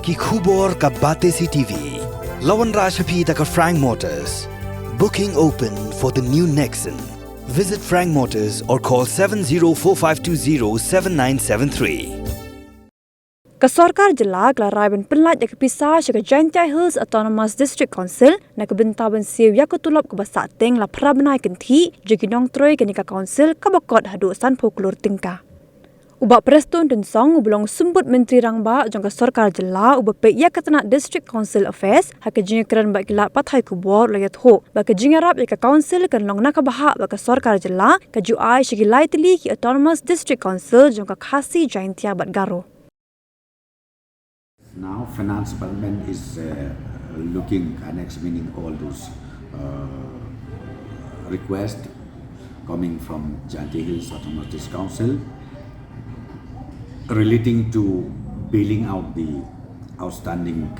ki khubor ka bate si TV. Lawan Rashaphi taka Frank Motors. Booking open for the new Nexon. Visit Frank Motors or call 7045207973. Ka Sorkar Jhadc la Raiban Pyllait ka Pisa ka Jhadc Hills Autonomous District Council na ka bintaban Siew ka Tulop ka basateng la prabnai kanthi jegi Nongtrei ka nika council ka bakot hadu san folklor tingka. Uba Preston dan Song ubelong sumbut Menteri Rangba jong ka Sorkar Jhadc uba pe ka tanah District Council Affairs ha ka jinga kran ba kila pathai ku bor la yat ho ba ka jinga rap ka council kan long na ka baha ba ka Sorkar Jhadc ka ju ai shigi laitli ki Autonomous District Council jong ka khasi jaintia bat garo. Now, Finance Department is looking and examining all those requests coming from Jhadc Hills Autonomous Council relating to bailing out the outstanding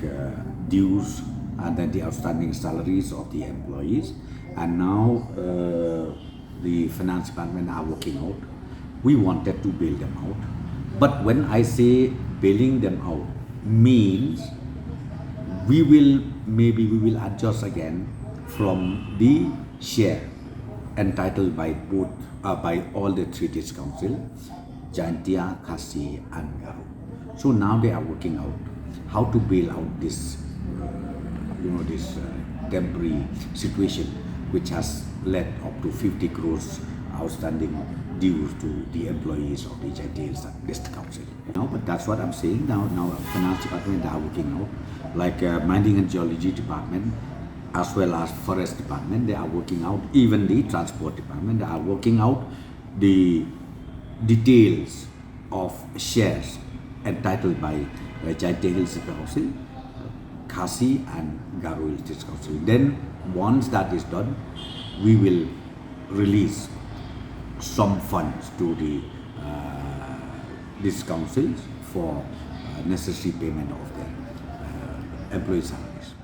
dues and then the outstanding salaries of the employees. And now the Finance Department are working out. We wanted to bail them out. But when I say bailing them out, means we will adjust again from the share entitled by both by all the three district council, Jaintia, Khasi and Garo. So now they are working out how to bail out this temporary situation which has led up to 50 crores outstanding dues to the employees of the Jhadc District Council. But that's what I'm saying now. Finance Department are working out, like Mining and Geology Department, as well as Forest Department. They are working out. Even the Transport Department, they are working out the details of shares entitled by Jhadc District Council, Khasi and Garo District Council. Then once that is done, we will release some funds to the these councils for necessary payment of their employee salaries.